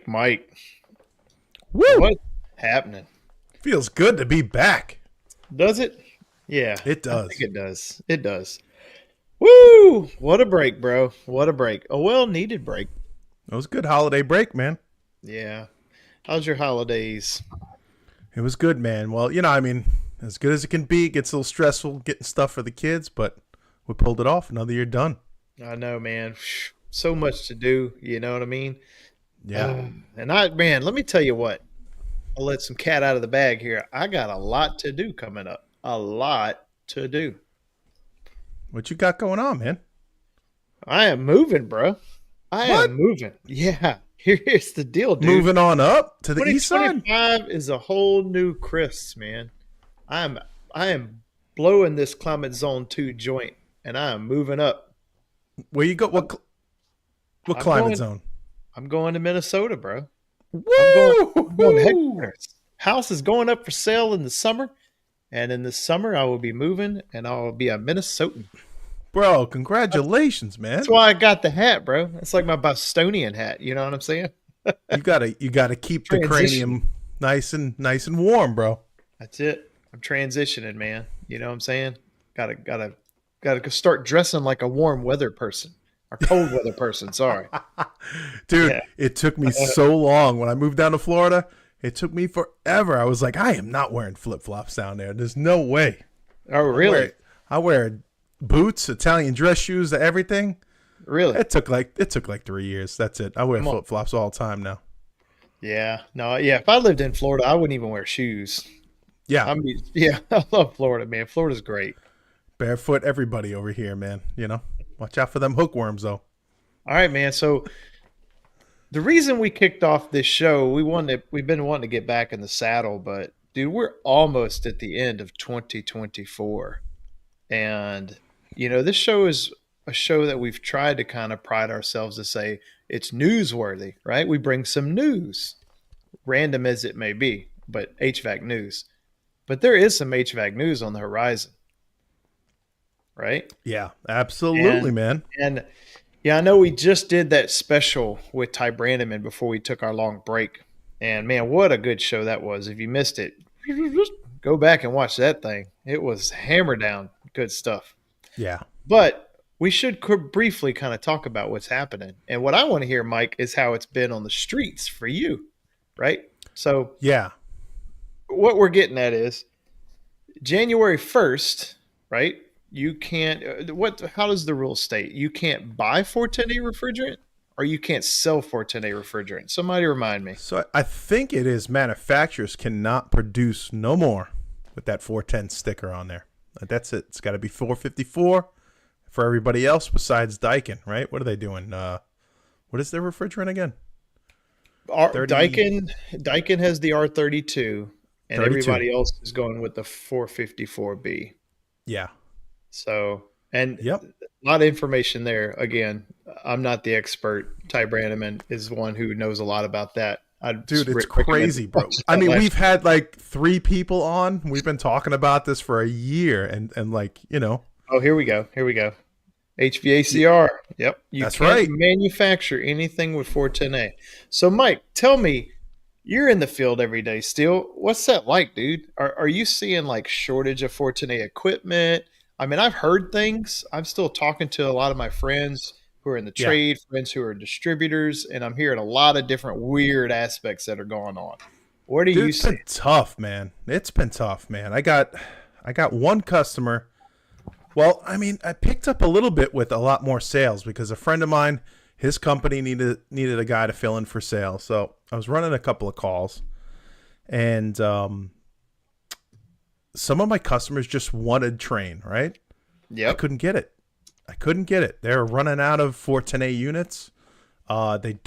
Mike. Woo! What's happening? Feels good to be back. Does it? Yeah, It I does. think it does. It does. Woo! What a break, bro. What a break. A well-needed break. It was a good holiday break, man. Yeah. How's your holidays? It was good, man. Well, as good as it can be. It gets a little stressful getting stuff for the kids, but we pulled it off. Another year done. I know, man. So much to do. You know what I mean? Yeah. Man, let me tell you what. I'll let some cat out of the bag here. I got a lot to do coming up. A lot to do. What you got going on, man? I am moving, bro. I What? am moving. Yeah. Here's the deal, dude. Moving on up to the east side? 2025 is a whole new Chris, man. I am blowing this climate zone 2 joint, and I am moving up. Where you go? What I'm climate going, zone? I'm going to Minnesota, bro. I'm going to Woo! headquarters. House is going up for sale in the summer, and in the summer I will be moving, and I will be a Minnesotan. Bro, congratulations, man. That's why I got the hat, bro. It's like my Bostonian hat. You know what I'm saying? You gotta keep the Transition. cranium nice and warm, bro. That's it. I'm transitioning, man. You know what I'm saying? Gotta start dressing like a warm weather person or cold weather person. Sorry, Dude, yeah. it took me so long when I moved down to Florida. It took me forever. I was like, I am not wearing flip flops down there. There's no way. Oh, really? I wear boots, Italian dress shoes, everything. Really? It took like 3 years. That's it. I wear Come on. flip flops all the time now. Yeah. No. Yeah. If I lived in Florida, I wouldn't even wear shoes. Yeah, Yeah. I love Florida, man. Florida's great. barefoot everybody over here, man. Watch out for them hookworms though. All right, man. So the reason we kicked off this show, we've been wanting to get back in the saddle, but dude, we're almost at the end of 2024. And, this show is a show that we've tried to kind of pride ourselves to say it's newsworthy, right? We bring some news, random as it may be, but HVAC news. But there is some HVAC news on the horizon, right? Yeah, absolutely, man. And yeah, I know we just did that special with Ty Brandeman before we took our long break. And man, what a good show that was. If you missed it, go back and watch that thing. It was hammer down good stuff. Yeah. But we should briefly kind of talk about what's happening. And what I want to hear, Mike, is how it's been on the streets for you, right? So Yeah. what we're getting at is January 1st, right? You can't, how does the rule state? You can't buy 410A refrigerant or you can't sell 410A refrigerant. Somebody remind me. So I think it is manufacturers cannot produce no more with that 410 sticker on there. That's it. It's got to be 454 for everybody else besides Daikin, right? What are they doing? What is their refrigerant again? 30 Daikin has the R32 and 32. everybody else is going with the 454B. Yeah. So, and Yep. a lot of information there. Again, I'm not the expert. Ty Brandeman is one who knows a lot about that. Dude, it's crazy, bro. I mean, we've had like 3 people on. We've been talking about this for a year and like, Oh, here we go. HVACR. Yep. You That's can't right. manufacture anything with 410A. So, Mike, tell me, you're in the field every day still. What's that like, dude? Are you seeing like shortage of 410A equipment? I mean, I've heard things. I'm still talking to a lot of my friends who are in the Yeah. trade, friends who are distributors, and I'm hearing a lot of different weird aspects that are going on. What do Dude, you it's see? been tough, man. It's been tough, man. I got one customer. Well, I mean, I picked up a little bit with a lot more sales because a friend of mine, his company needed a guy to fill in for sales. So I was running a couple of calls, and some of my customers just wanted Train, right? I Yep. couldn't get it. They're running out of 410A units. They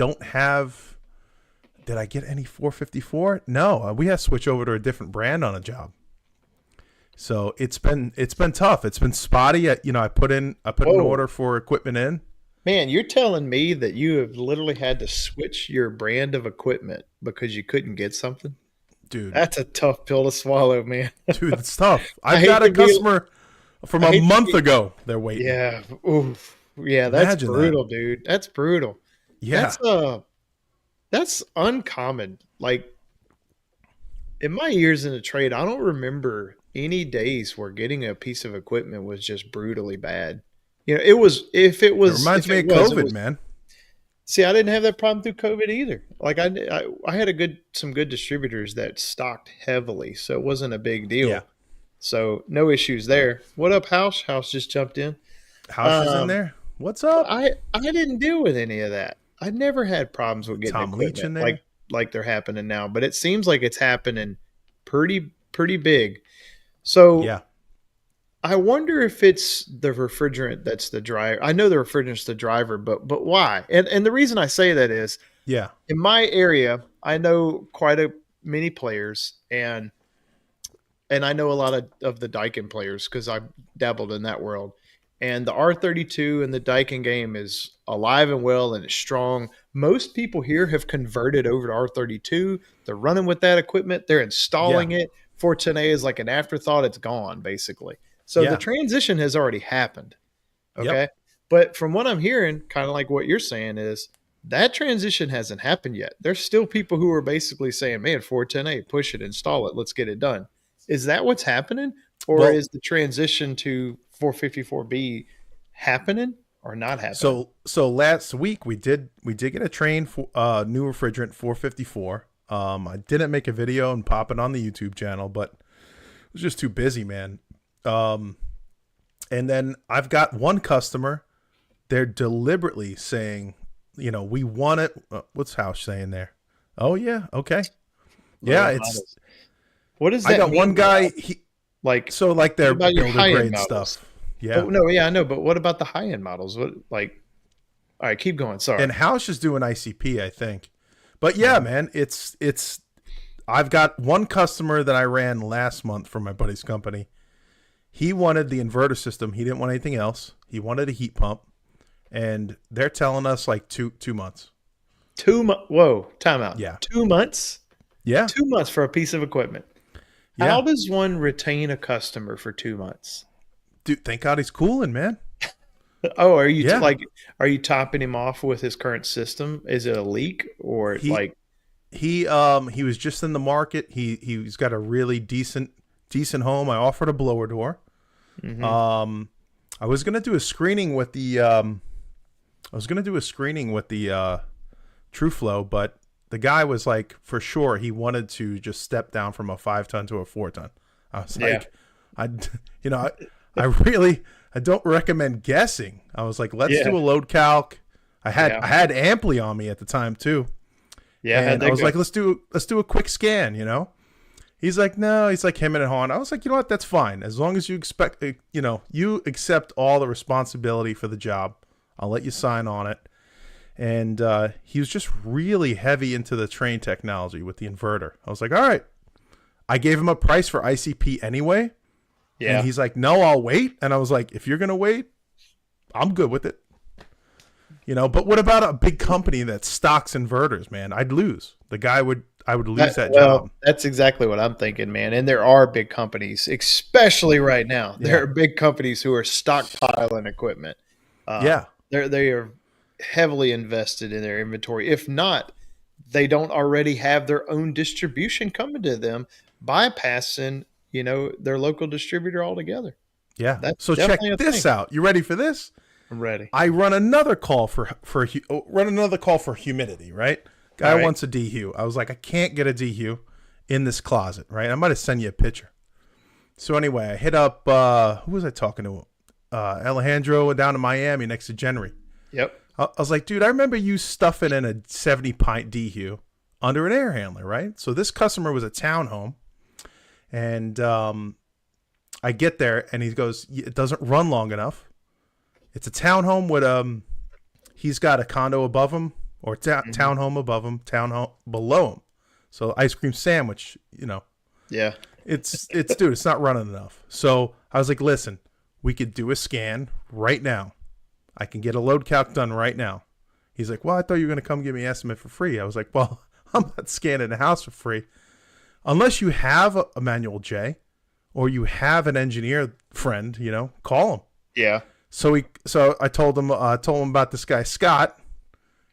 did I get any 454? No, we had to switch over to a different brand on a job. So it's been tough. It's been spotty. I put an Whoa. order for equipment in. Man, you're telling me that you have literally had to switch your brand of equipment because you couldn't get something? Dude, That's a tough pill to swallow, man. it's tough. I I've hate got a to be customer from I a hate to month be ago. They're waiting. Yeah, oof. Yeah, that's Imagine that. brutal, dude. That's brutal. Yeah. That's that's uncommon. Like in my years in the trade, I don't remember any days where getting a piece of equipment was just brutally bad. It was It reminds me of it COVID, was. man. See, I didn't have that problem through COVID either. Like I had some good distributors that stocked heavily, so it wasn't a big Yeah. deal. So no issues there. What up, House? House just jumped in. House is in Um, there. What's up? I didn't deal with any of that. I never had problems with getting Tom Leach equipment in there. like they're happening now, but it seems like it's happening pretty big. So Yeah. I wonder if it's the refrigerant that's the driver. I know the refrigerant's the driver, but why? And the reason I say that is Yeah. in my area, I know quite a many players and I know a lot of the Daikin players because I dabbled in that world. And the R32 and the Daikin game is alive and well and it's strong. Most people here have converted over to R32. They're running with that equipment. They're Yeah. installing it. 410A is like an afterthought. It's gone basically. So the Yeah. transition has already happened. Yep. Okay. But from what I'm hearing, kind of like what you're saying is that transition hasn't happened yet. There's still people who are basically saying, man, 410A, push it, install it, let's get it done. Is that what's happening? Or Well, is the transition to 454B happening or not happening? so last week we did get a train for new refrigerant 454. I didn't make a video and pop it on the YouTube channel, but I was just too busy, man. Um, and then I've got one customer. They're deliberately saying, we want it. What's House saying there? Oh yeah, okay, yeah. Lower It's models. What does I that got one mean, though? guy. Like, So like what their about your builder high end grade models? stuff. Yeah. Oh, no, yeah, I know. But what about the high end models? What, like, all right, keep going. And Sorry. House is doing ICP, I think. But yeah, Mhm. man, it's I've got one customer that I ran last month for my buddy's company. He wanted the inverter system. He didn't want anything else. He wanted a heat pump, and they're telling us like two months. 2 months. Whoa, time out. Yeah, 2 months? yeah, 2 months for a piece of equipment. How yeah. does one retain a customer for 2 months? Dude, thank God he's cooling, man. Oh, are you Yeah, are you topping him off with his current system? Is it a leak or he like he was just in the market. He's got a really decent home. I offered a blower door. mhm. Um, I was gonna do a screening with the True Flow, but the guy was like, for sure, he wanted to just step down from a 5-ton to a 4-ton. I was Yeah. like, I, you know, I really, I don't recommend guessing. I was like, let's Yeah. do a load calc. Yeah. I had Ampli on me at the time too, Yeah, how'd and I that was go? like, let's do a quick scan. He's like, no. He's like him and Han. I was like, you know what? That's fine. As long as you you accept all the responsibility for the job, I'll let you sign on it. And he was just really heavy into the train technology with the inverter. I was like, all right. I gave him a price for ICP anyway. And Yeah. he's like, no, I'll wait. And I was like, if you're going to wait, I'm good with it. But what about a big company that stocks inverters, man? I'd lose. I would lose that job. That's exactly what I'm thinking, man. And there are big companies, especially right now. There Yeah. are big companies who are stockpiling equipment. Yeah. They are heavily invested in their inventory. If not, they don't already have their own distribution coming to them, bypassing, their local distributor altogether. Yeah. That's So definitely check a this thing. out. You ready for this? I'm ready. I run another call for humidity, right? All Guy right. wants a DHU. I was like, I can't get a DHU in this closet, right? I might have sent you a picture. So anyway, I hit up who was I talking to? Alejandro down in Miami next to Jenry. Yep. I was like, dude, I remember you stuffing in a 70-pint DHU under an air handler, right? So this customer was a townhome, and I get there, and he goes, it doesn't run long enough. It's a townhome with he's got a condo above him or Mhm. townhome above them, townhome below them. So ice cream sandwich, Yeah. it's dude, it's not running enough. So I was like, listen, we could do a scan right now. I can get a load calc done right now. He's like, well, I thought you were gonna come give me an estimate for free. I was like, well, I'm not scanning the house for free unless you have a manual J or you have an engineer friend. Call him. Yeah. So I told him about this guy Scott.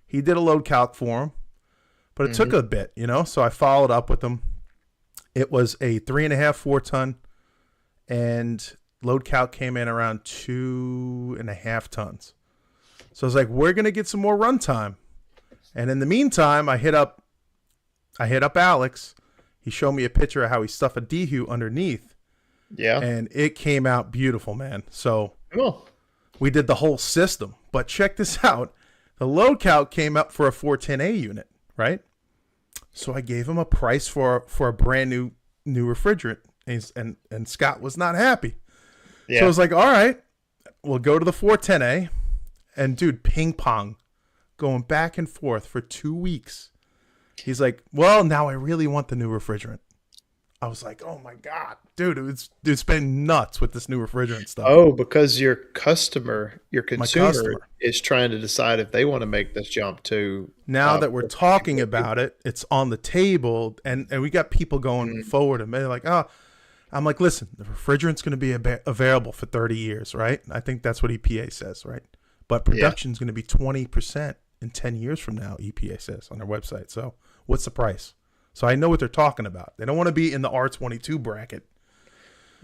He did a load calc for him, but it took Mhm. a bit. So I followed up with him. It was a 3.5, 4 ton, and load calc came in around 2.5 tons. So I was like, we're gonna get some more runtime. And in the meantime, I hit up Alex. He showed me a picture of how he stuffed a dehu underneath, Yeah. and it came out beautiful, man. So Come on. we did the whole system. But check this out. The load calc came up for a 410A unit, right? So I gave him a price for a brand new refrigerant, and Scott was not happy. So I Yeah. was like, all right, we'll go to the 410A, and dude, ping pong, going back and forth for 2 weeks. He's like, well, now I really want the new refrigerant. I was like, oh my god, dude, it's been nuts with this new refrigerant stuff. Oh, because your customer, your My consumer customer. is trying to decide if they want to make this jump to Now that we're 450 talking about it, it's on the table, and we got people going Mhm. forward, and they're like, oh, I'm like, listen, the refrigerant's going to be available for 30 years, right? I think that's what EPA says, right? But Yeah. production's going to be 20% in 10 years from now, EPA says on their website. So what's the price? So I know what they're talking about. They don't want to be in the R22 bracket.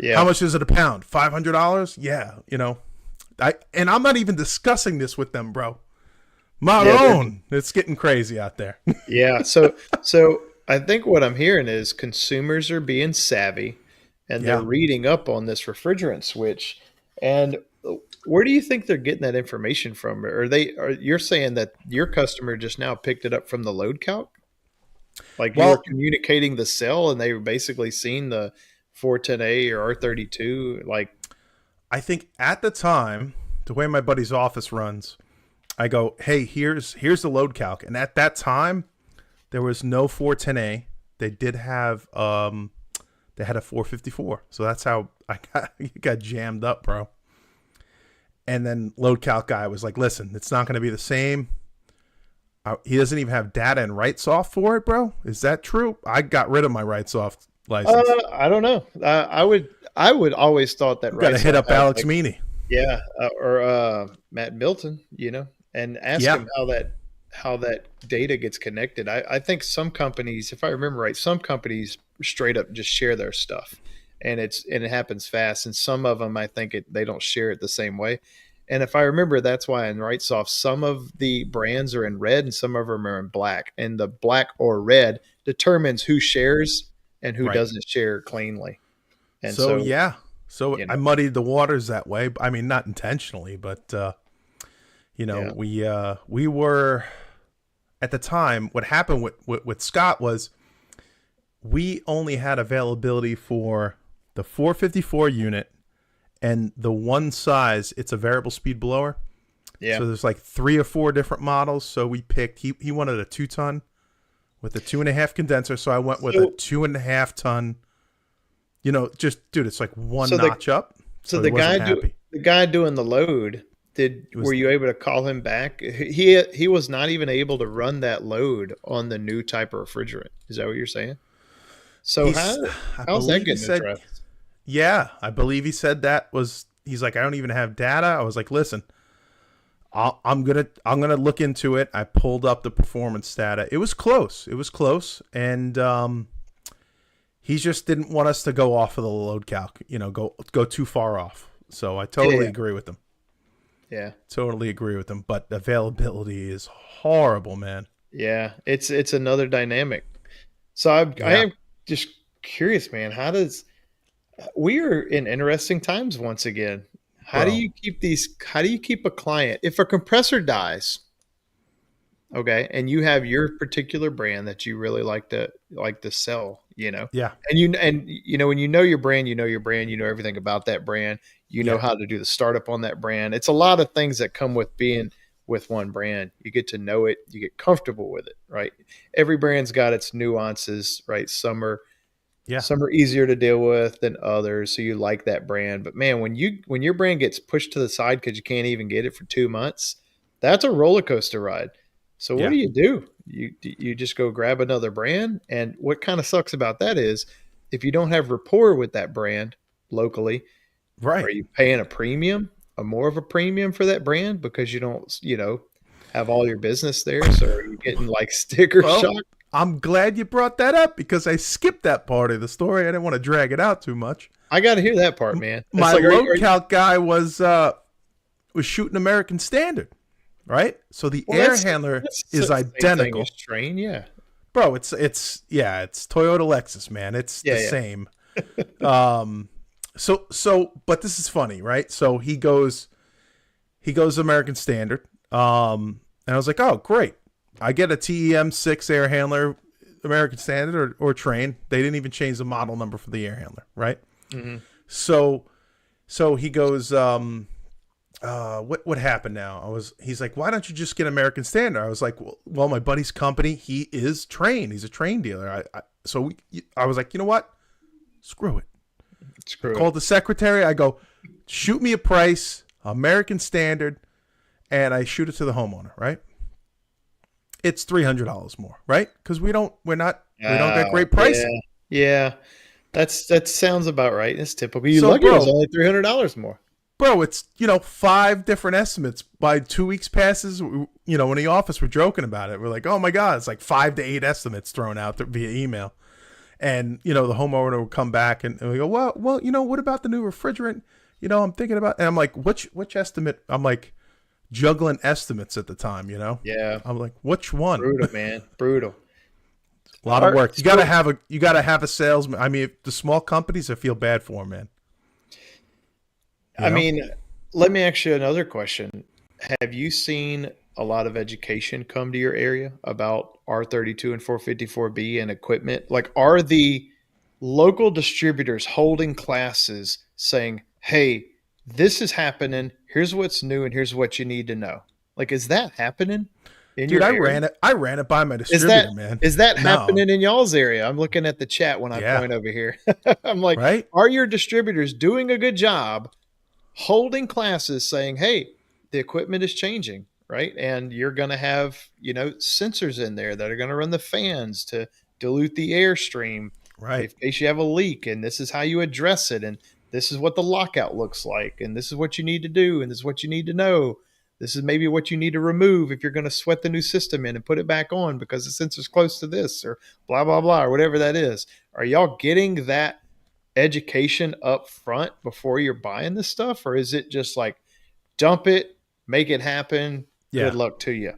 How Yeah. much is it a pound? $500? Yeah, I'm not even discussing this with them, bro. Yeah. Maroon, it's getting crazy out there. Yeah. So I think what I'm hearing is consumers are being savvy and they're Yeah. reading up on this refrigerant switch. And where do you think they're getting that information from? You're saying that your customer just now picked it up from the load calc? Like you were Well, communicating the cell and they were basically seeing the 410A or R32 like I think at the time, the way my buddy's office runs, I go, "Hey, here's the load calc." And at that time, there was no 410A. They did have they had a 454. So that's how I got jammed up, bro. And then load calc guy was like, "Listen, it's not going to be the same. He doesn't even have data and write soft for it, bro. Is that true?" I got rid of my write soft license. I don't know. I would always thought that Got to hit Wrightsoft up had Alex like Meany. yeah, or Matt Milton, and ask Yeah, him how that data gets connected. I think some companies, if I remember right, some companies straight up just share their stuff, and it happens fast. And some of them, I think they don't share it the same way. And if I remember, that's why in Wrightsoft, some of the brands are in red and some of them are in black. And the black or red determines who shares and who right. doesn't share cleanly. And So so, yeah, so you I know, muddied the waters that way. I mean, not intentionally, but yeah, we were at the time. What happened with Scott was we only had availability for the 454 unit and the one size. It's a variable speed blower. yeah. So there's like 3 or 4 different models. So we picked. He wanted a 2 ton with a 2.5 condenser. So I went with a So, 2.5 ton. Just dude, it's like one so the notch up. So So he wasn't happy. the guy doing the load, It were was you able to call him back? He was not even able to run that load on the new type of refrigerant. Is that what you're saying? So he's I how's that believe he getting said addressed? yeah, I believe he said that was he's like I don't even have data. I was like, listen, I'm gonna look into it. I pulled up the performance data. It was close. It was close, and he just didn't want us to go off of the load calc. Go too far off. So I totally Yeah, agree with him. yeah, Totally agree with him. But availability is horrible, man. yeah. It's another dynamic. So I Yeah, am just curious, man. We are in interesting times once again. bro. How do you keep a client if a compressor dies? Okay, and you have your particular brand that you really like to sell, Yeah, and when you know your brand, you know your brand, you know everything about that brand, you know yeah, how to do the startup on that brand. It's a lot of things that come with being with one brand. You get to know it, you get comfortable with it, right? Every brand's got its nuances, right? Yeah. Some are easier to deal with than others, so you like that brand. But man, when your brand gets pushed to the side because you can't even get it for 2 months, that's a roller coaster ride. So what Yeah. do? You just go grab another brand, and what kind of sucks about that is if you don't have rapport with that brand locally, are Right. you paying a premium, a more of a premium for that brand because you don't, have all your business there? So are you getting like sticker Well, shock? I'm glad you brought that up because I skipped that part of the story. I didn't want to drag it out too much. I got to hear that part, man. It's My like, load are you count guy was shooting American Standard, right? So the well, air handler that's is the same thing as identical. train, yeah. Bro, it's Toyota Lexus, man. It's the Yeah, yeah. same. Um but this is funny, right? So he goes American Standard. And I was like, "Oh, great. I get a TEM6 air handler, American Standard or train. They didn't even change the model number for the air handler, right?" Mhm. So he goes what happened now? He's like, "Why don't you just get American Standard?" I was like, well my buddy's company, he is train. He's a train dealer. I was like, "You know what? Screw it." I Screw it. called the secretary. I go, "Shoot me a price, American Standard," and I shoot it to the homeowner, right? It's $300 more, right? Because we don't get great Yeah. pricing. Yeah. That sounds about right. It's typical. You So lucky it was bro, only $300 more. it's 5 different estimates. By 2 weeks passes, in the office we're joking about it. We're like, "Oh my god, it's like 5 to 8 estimates thrown out via email." And the homeowner would come back and we go, "Well, what about the new refrigerant? I'm thinking about," and I'm like, which estimate?" I'm like juggling estimates at the time. Yeah. I'm like, which one? Brutal, man. Brutal. A lot All of right. work. So, You gotta have a salesman. I mean, the small companies, I feel bad for 'em, man. You I know? mean, let me ask you another question. Have you seen a lot of education come to your area about R32 and 454B and equipment? Like, are the local distributors holding classes saying, hey, this is happening. Here's what's new and here's what you need to know? Like, is that happening in Dude, your I area? ran it. I ran it by my Is that distributor, man. is that No, happening in y'all's area? I'm looking at the chat when I yeah, point over here. I'm like, right, are your distributors doing a good job holding classes saying, hey, the equipment is changing, right? And you're going to have, sensors in there that are going to run the fans to dilute the airstream right, in case you have a leak. And this is how you address it. And this is what the lockout looks like. And this is what you need to do. And this is what you need to know. This is maybe what you need to remove if you're going to sweat the new system in and put it back on because the sensor's close to this or blah, blah, blah, or whatever that is. Are y'all getting that education up front before you're buying this stuff, or is it just like dump it, make it happen, good yeah, luck to you?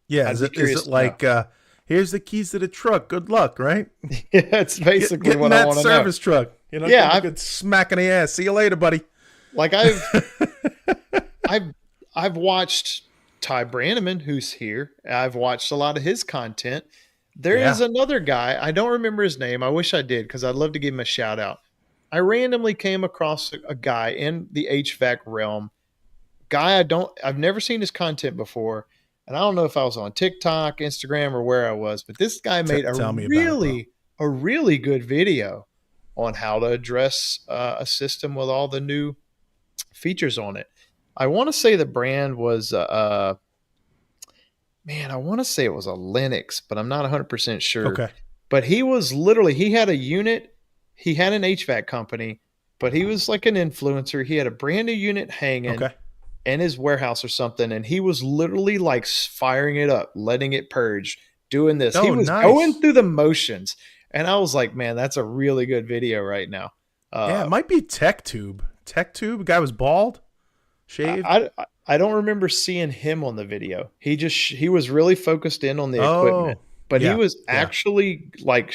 yeah. I'd Is be it curious to know. like, here's the keys to the truck. Good luck, right? Yeah, it's basically Get in what I that want to know. service truck. Give Yeah, him a good smack in the ass. See you later, buddy. like I've I've watched Ty Branneman, who's here. I've watched a lot of his content. There is Yeah. another guy. I don't remember his name. I wish I did because I'd love to give him a shout out. I randomly came across a guy in the HVAC realm. I've never seen his content before. And I don't know if I was on TikTok, Instagram, or where I was, but this guy made Tell me about it, bro. a really good video on how to address a system with all the new features on it. I want to say the brand was man, I want to say it was a Linux, but I'm not 100% sure. Okay. But he had a unit, he had an HVAC company, but he was like an influencer. He had a brand new unit hanging Okay. in his warehouse or something, and he was literally like firing it up, letting it purge, doing this. He Oh, was going nice. through the motions. And I was like, man, that's a really good video right now. Yeah, it Uh, might be Tech Tube. Tech Tube. Guy was bald, shaved. I don't remember seeing him on the video. He was really focused in on the equipment, Oh, but he yeah, was yeah. actually like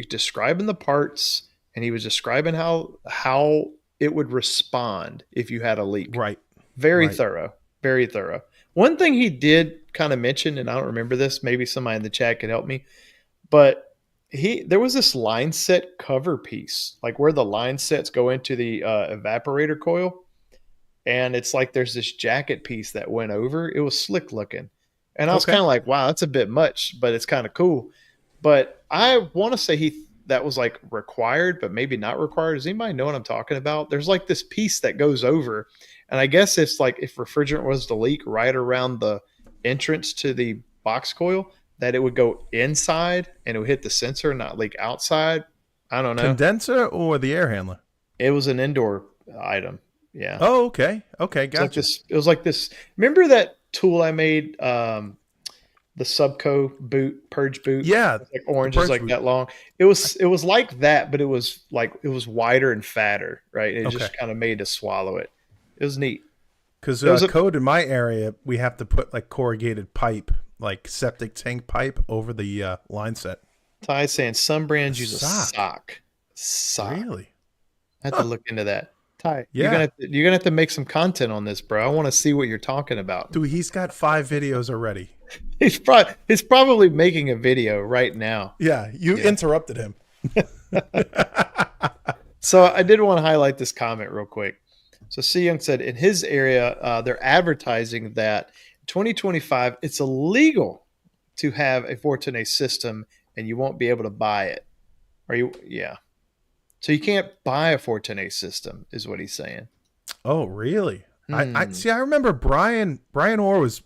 describing the parts, and he was describing how it would respond if you had a leak. Right, Very right. thorough, very thorough. One thing he did kind of mention, and I don't remember this, maybe somebody in the chat could help me, but there was this line set cover piece, like where the line sets go into the evaporator coil. and it's like there's this jacket piece that went over. It was slick looking. And I was Okay. kind of like, wow, that's a bit much, but it's kind of cool. But I want to say that was like required, but maybe not required. Does anybody know what I'm talking about? There's like this piece that goes over, and I guess it's like if refrigerant was to leak right around the entrance to the box coil, that it would go inside and it would hit the sensor, not leak outside. I don't know. Condenser or the air handler? It was an indoor item. Yeah. Oh, okay. Okay, It's like gotcha. this. It was like this. Remember that tool I made? The Subco boot, purge boot. Yeah, It's like the orange is purge like boot. that long. It was like that, but it was wider and fatter, right? It Okay. just kind of made to swallow it. It was neat. Because It was a code in my area, we have to put like corrugated pipe, like septic tank pipe, over the line set. Ty saying some A brands use a sock, sock. Sock. really? I have to Huh. look into that. Ty, Yeah, you're gonna have to make some content on this, bro. I want to see what you're talking about. dude, he's got 5 videos already. He's probably making a video right now. Yeah, you Yeah. interrupted him. So I did want to highlight this comment real quick. So C Young said in his area, they're advertising that 2025 it's illegal to have a Fortinet system, and you won't be able to buy it. Are you? Yeah. So you can't buy a Fortinet system, is what he's saying. Oh, really? I Hmm. see. I remember Brian Orr was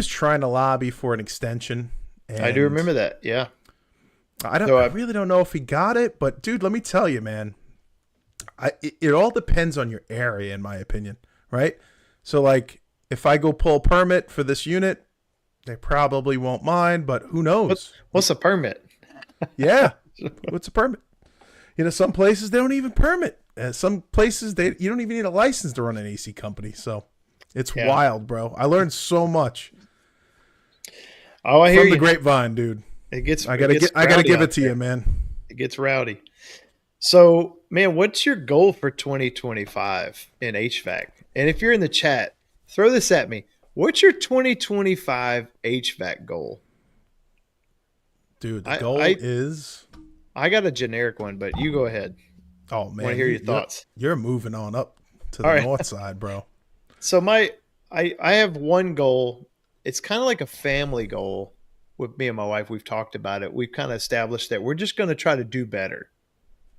trying to lobby for an extension, I do and remember that. Yeah. I So really don't know if he got it, but dude, let me tell you, man, it all depends on your area, in my opinion, right? So like, if I go pull a permit for this unit, they probably won't mind, but who knows? what's a permit? Yeah, what's a permit? Some places they don't even permit. Some places you don't even need a license to run an AC company. So it's Yeah. wild, bro. I learned so much Oh, I hear from the you. grapevine, dude. It gets I it gotta gets I gotta rowdy give out it to there. you, man. It gets rowdy. So, man, what's your goal for 2025 in HVAC? And if you're in the chat, throw this at me. What's your 2025 HVAC goal? Dude, the I goal I, is, I got a generic one, but you go ahead. oh I want to man, hear your you're thoughts. you're moving on up to All the right. north side, bro. So I have one goal. It's kind of like a family goal with me and my wife. We've talked about it. We've kind of established that we're just going to try to do better.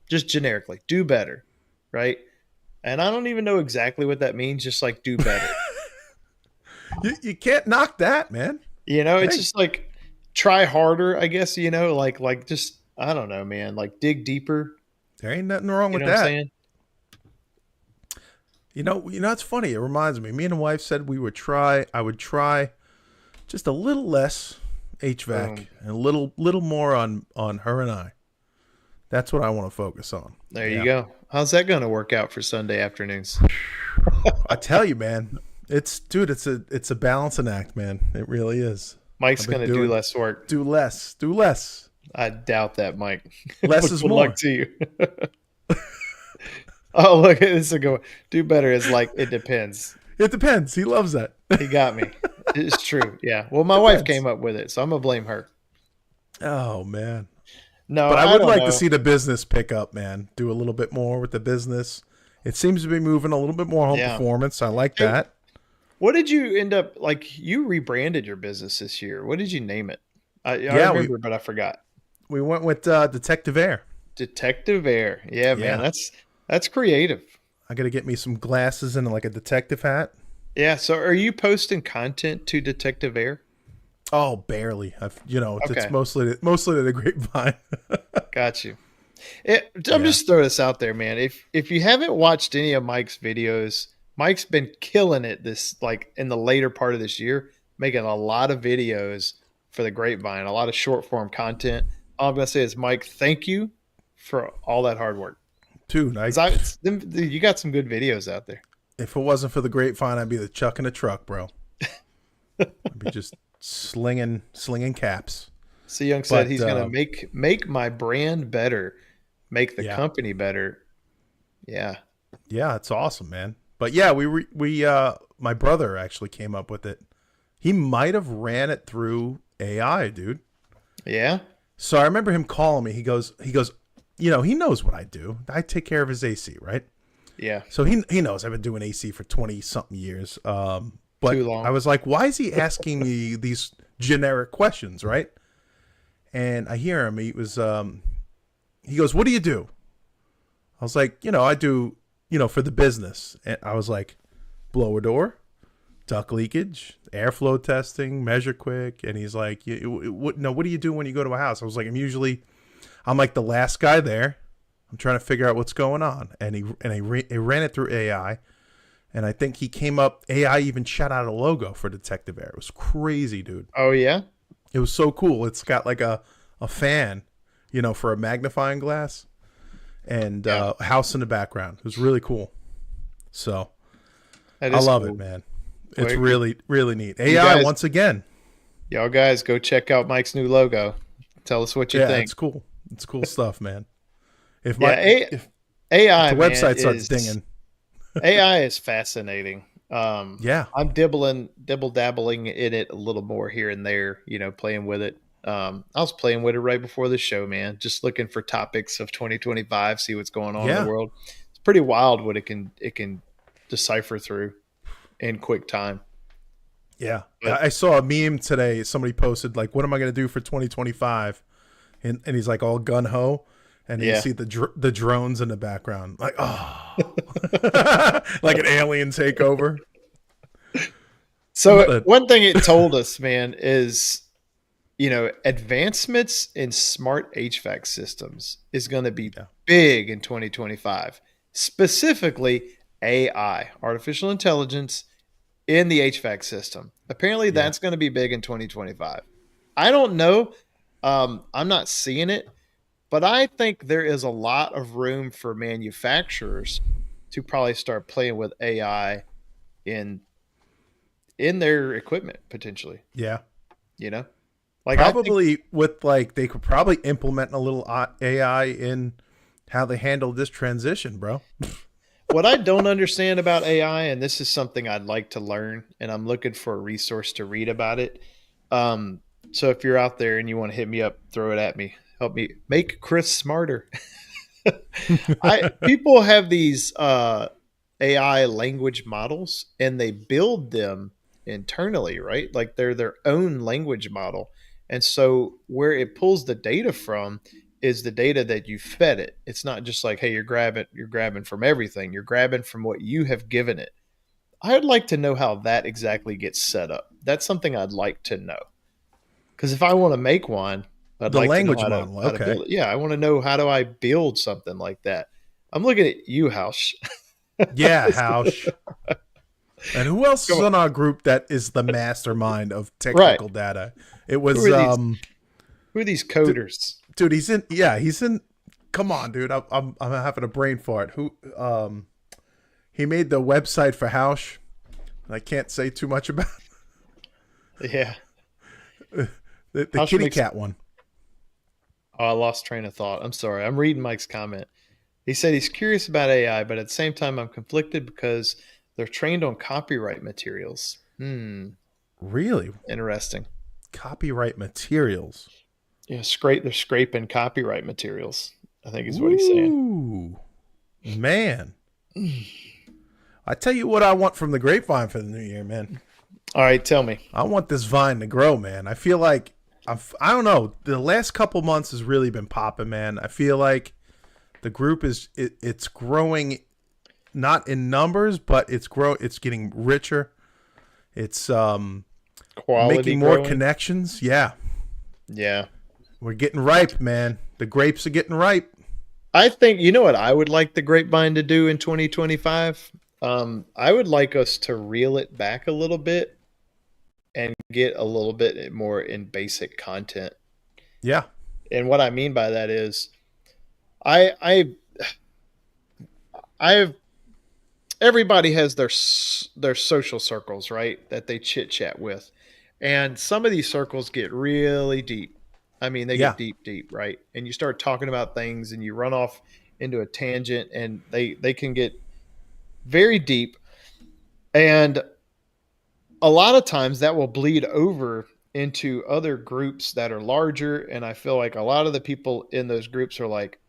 Just generically, do better, right? And I don't even know exactly what that means, just like do better. You can't knock that, man. It's Hey, just like try harder, I guess, like just I don't know, man, like dig deeper, there ain't nothing wrong you with know what I'm that. saying? It's funny. It reminds me. Me and the wife said I would try just a little less HVAC Boom. and a little more on her and I. That's what I want to focus on. There you Yeah. go. How's that going to work out for Sunday afternoons? I tell you, man, it's a balancing act, man. It really is. Mike's I've been going to do doing less work. do less, do less. I doubt that, Mike. Less But is good luck more. to you. Oh, look, this is a good one. Do better is like it depends. It depends. He loves that. He got me. It's true. Yeah. Well, my wife Depends. came up with it, so I'm gonna blame her. Oh man. No, But I I would don't like to know. see the business pick up, man. Do a little bit more with the business. It seems to be moving a little bit more home Yeah. performance. I like Hey, that. what did you end up like? You rebranded your business this year. What did you name it? I Yeah, we remember, but I forgot. we went with Detective Air. Detective Air. Yeah, man, Yeah. that's creative. I got to get me some glasses and like a detective hat. Yeah. So, are you posting content to Detective Air? Oh, barely. It's Okay, mostly the grapevine. got you. I'm Yeah. just throwing this out there, man. If you haven't watched any of Mike's videos, Mike's been killing it this like in the later part of this year, making a lot of videos for the Grapevine, a lot of short form content. All I'm gonna say is, Mike, thank you for all that hard work. Dude, 'Cause you got some good videos out there. if it wasn't for the grapevine, I'd be the chuck in a truck, bro. I'd be just slinging caps. C Young said But he's gonna make my brand better, make the yeah, company better. Yeah. yeah, it's awesome, man. But yeah, my brother actually came up with it. He might have ran it through AI, dude. Yeah. So I remember him calling me. He goes, he knows what I do. I take care of his AC, right? Yeah. So he knows I've been doing AC for 20 something years. Too But I long. was like, why is he asking me these generic questions, right? And I hear him. He goes, "What do you do?" I was like, I do, for the business. And I was like, blower door, duct leakage, airflow testing, measure quick. And he's like, what do you do when you go to a house? I was like, I'm like the last guy there. I'm trying to figure out what's going on. And he ran it through AI. And I think he came up, AI even shot out a logo for Detective Air. It was crazy, dude. Oh yeah. It was so cool. It's got like a fan, for a magnifying glass and Yeah. a house in the background. It was really cool. So That I is love it, cool. man. It's Well, really, really neat. you AI, guys, once again. y'all guys, go check out Mike's new logo. Tell us what you Yeah, think. it's cool. It's cool stuff, man. If my Yeah, if AI the man website starts is dinging, AI is fascinating. yeah, I'm dibble dabbling in it a little more here and there, playing with it. I was playing with it right before the show, man. Just looking for topics of 2025, see what's going on in the yeah, world. It's pretty wild what it can decipher through in quick time. yeah. But I saw a meme today. Somebody posted like, "What am I going to do for 2025?" And he's like all gun ho, and you yeah. see the drones in the background, like like an alien takeover. So But one thing it told us, man, is advancements in smart HVAC systems is going to be yeah, big in 2025. Specifically, AI, artificial intelligence in the HVAC system. Apparently, yeah, that's going to be big in 2025. I don't know. I'm not seeing it, but I think there is a lot of room for manufacturers to probably start playing with AI in their equipment potentially. yeah. You know, like I think Probably with like they could probably implement a little AI in how they handle this transition, bro. what I don't understand about AI, and this is something I'd like to learn, and I'm looking for a resource to read about it. Um, so if you're out there and you want to hit me up, throw it at me. Help me make Chris smarter. I People have these AI language models, and they build them internally, right? Like they're their own language model, and so where it pulls the data from is the data that you fed it. It's not just like, hey, you're grabbing from everything. You're grabbing from what you have given it. I'd like to know how that exactly gets set up. That's something I'd like to know. Because if I want to make one, I'd The like to know language how to model, how to okay. build it. Yeah, I want to know, how do I build something like that. I'm looking at you, House. Yeah, Hausch. And who else is Come on. on our group that is the mastermind of Right. technical data? It Who was are these? Who are these d- coders? dude, he's in come on, dude. I'm having a brain fart. Who he made the website for Hausch. I can't say too much about Yeah. the House kitty makes. cat one. Oh, I lost train of thought. I'm sorry. I'm reading Mike's comment. He said he's curious about AI, but at the same time, I'm conflicted because they're trained on copyright materials. Really? Interesting. Copyright materials. Yeah, they're scraping copyright materials, I think is what he's saying. Ooh, man. I tell you what I want from the grapevine for the new year, man. All right, tell me. I want this vine to grow, man. I feel like I don't know. The last couple months has really been popping, man. I feel like the group it's growing, not in numbers, but it's getting richer. It's Quality making more growing? connections. Yeah, Yeah. we're getting ripe, man. The grapes are getting ripe. I think, you know what I would like the grapevine to do in 2025? I would like us to reel it back a little bit and get a little bit more in basic content. Yeah, And what I mean by that is I I've everybody has their social circles, right? That they chit chat with. And some of these circles get really deep. I mean, they yeah, get deep, deep, right? And you start talking about things and you run off into a tangent and they can get very deep. And a lot of times that will bleed over into other groups that are larger. And I feel like a lot of the people in those groups are like,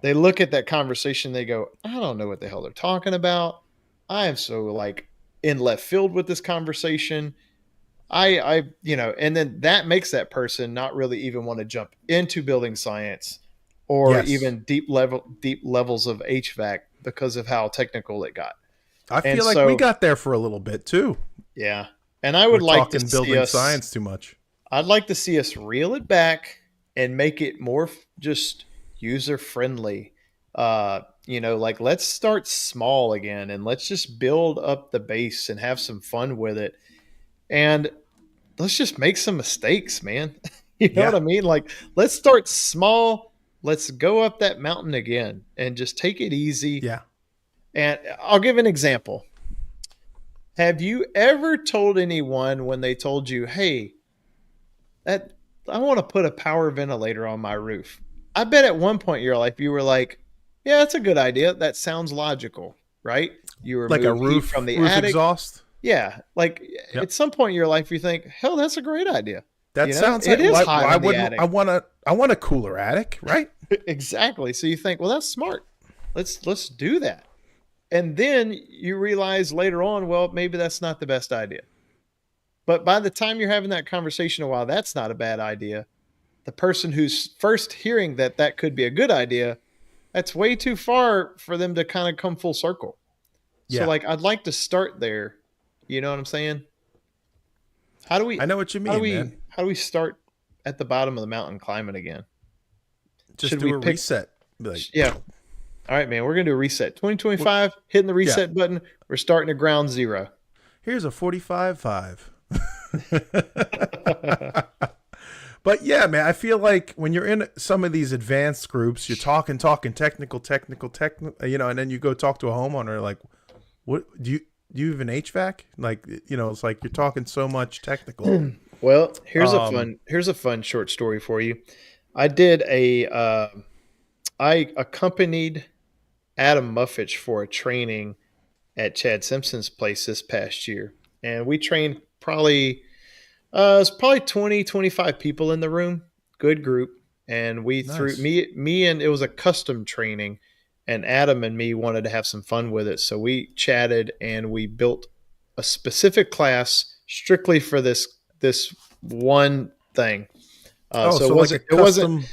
they look at that conversation, they go, I don't know what the hell they're talking about. I am so like in left field with this conversation. And then that makes that person not really even want to jump into building science or Yes. even deep levels of HVAC because of how technical it got. I And feel like we so, got there for a little bit too. yeah. And I We're would like to talking see building us science too much. I'd like to see us reel it back and make it more just user friendly. Like let's start small again and let's just build up the base and have some fun with it. And let's just make some mistakes, man. You know what Yeah. I mean? Like, let's start small. Let's go up that mountain again and just take it easy. Yeah. And I'll give an example. Have you ever told anyone when they told you, hey, that I want to put a power ventilator on my roof? I bet at one point in your life you were like, yeah, that's a good idea. That sounds logical, right? You Like a remove heat from roof the roof attic. exhaust. Yeah, like Yep. at some point in your life, you think, hell, that's a great idea. That You know, sounds it like is hot why in the wouldn't attic. I want a cooler attic, right? Exactly. So you think, well, that's smart. Let's do that. And then you realize later on, well, maybe that's not the best idea. But by the time you're having that conversation, while that's not a bad idea, the person who's first hearing that that could be a good idea, that's way too far for them to kind of come full circle. So Yeah. like I'd like to start there. You know what I'm saying? How do we I know what you how do mean, man. we how do we start at the bottom of the mountain climbing again? Just Should do we a pick reset. Be like, yeah. All right, man, we're going to do a reset. what 2025, hitting the yeah. reset button. We're starting at ground zero. Here's a 45.5. But yeah, man, I feel like when you're in some of these advanced groups, you're talking technical, and then you go talk to a homeowner like, what do you even HVAC? Like, it's like you're talking so much technical. Well, Um, here's a fun short story for you. I did a I accompanied Adam Muffich for a training at Chad Simpson's place this past year. And we trained it's probably 20, 25 people in the room. Good group. And we threw nice. me and it was a custom training and Adam and me wanted to have some fun with it. So we chatted and we built a specific class strictly for this one thing. Oh, So so like a custom